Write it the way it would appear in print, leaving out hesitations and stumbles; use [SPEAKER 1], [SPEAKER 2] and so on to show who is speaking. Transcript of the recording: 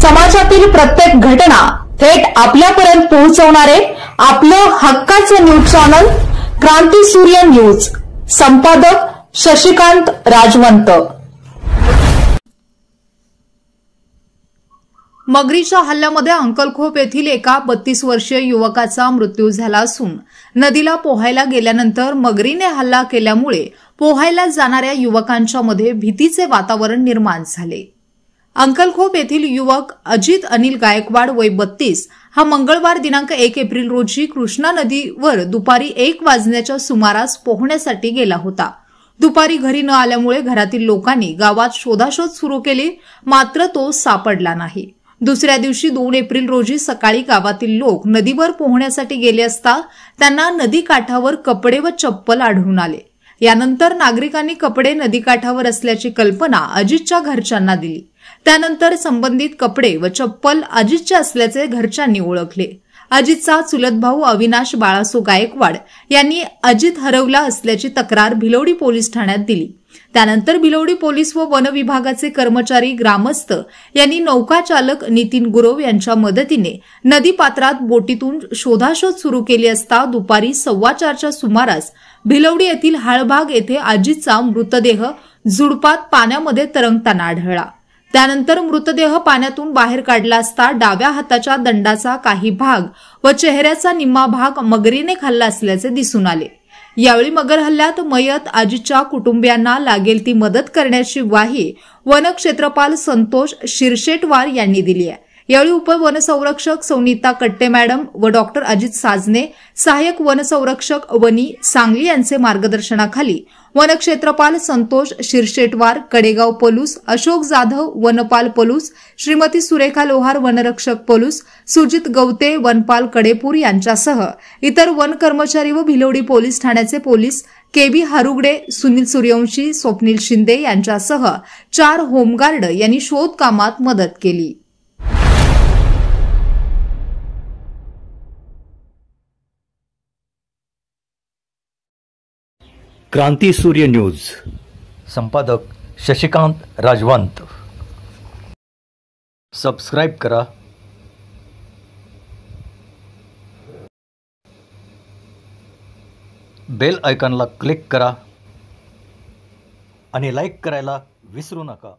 [SPEAKER 1] समाजातील प्रत्येक घटना थेट आपल्यापर्यंत पोहोचवणारे आपलं हक्काचं न्यूज चॅनल क्रांती सूर्य न्यूज। संपादक शशिकांत राजवंत। मगरीच्या हल्ल्यामध्ये अंकलखोप येथील एका 32 वर्षीय युवकाचा मृत्यू झाला असून नदीला पोहायला गेल्यानंतर मगरीने हल्ला केल्यामुळे पोहायला जाणाऱ्या युवकांच्या मध्ये भीतीचे वातावरण निर्माण झाले। अंकलखोप येथील युवक अजित अनिल गायकवाड वय 32 हा मंगळवार दिनांक 1 एप्रिल रोजी कृष्णा नदीवर दुपारी 1 वाजण्याच्या सुमारास पोहण्यासाठी गेला होता। दुपारी घरी न आल्यामुळे घरातील लोकांनी गावात शोधाशोध सुरू केली, मात्र तो सापडला नाही। दुसऱ्या दिवशी 2 एप्रिल रोजी सकाळी गावातील लोक नदीवर पोहण्यासाठी गेले असता त्यांना नदीकाठावर कपडे व चप्पल आढळून आले। यानंतर नागरिकांनी कपडे नदीकाठावर असल्याची कल्पना अजितच्या घरच्यांना दिली। त्यानंतर संबंधित कपडे व चप्पल अजितचे असल्याचे घरच्यांनी ओळखले। अजितचा चुलत भाऊ अविनाश बाळासो गायकवाड यांनी अजित हरवला असल्याची तक्रार भिलवडी पोलीस ठाण्यात दिली। त्यानंतर भिलवडी पोलीस व वन विभागाचे कर्मचारी, ग्रामस्थ यांनी नौका चालक नितीन गुरव यांच्या मदतीने नदीपात्रात बोटीतून शोधाशोध सुरू केली असता दुपारी 4:15च्या सुमारास भिलवडी येथील हाळभाग येथे अजितचा मृतदेह झुडपात पाण्यामध्ये तरंगताना आढळला। त्यानंतर मृतदेह पाण्यातून बाहेर काढला असता डाव्या हाताच्या दंडाचा काही भाग व चेहऱ्याचा निम्मा भाग मगरीने खाल्ला असल्याचे दिसून आले। यावेळी मगर हल्ल्यात मयत अजितच्या कुटुंबियांना लागेल ती मदत करण्याची ग्वाही वनक्षेत्रपाल संतोष शिरशेटवार यांनी दिली आहे। यावेळी उपवनसंरक्षक सौनीता कट्टे मॅडम व डॉक्टर अजित साजने, सहाय्यक वनसंरक्षक वनी सांगली यांचे मार्गदर्शनाखाली वनक्षेत्रपाल संतोष शिरशेटवार, कडेगाव पोलीस, अशोक जाधव वनपाल पोलीस, श्रीमती सुरेखा लोहार वनरक्षक पोलीस, सुजित गवते वनपाल कडेपूर यांच्यासह इतर वन कर्मचारी व भिलवडी पोलीस ठाण्याचे पोलीस केबी हारुगडे, सुनील सूर्यवंशी, स्वप्नील शिंदे यांच्यासह 4 होमगार्ड यांनी शोध कामात मदत केली।
[SPEAKER 2] क्रांती सूर्य न्यूज। संपादक शशिकांत राजवंत। सबस्क्राइब करा, बेल आयकॉनला क्लिक करा आणि लाईक करायला विसरू नका।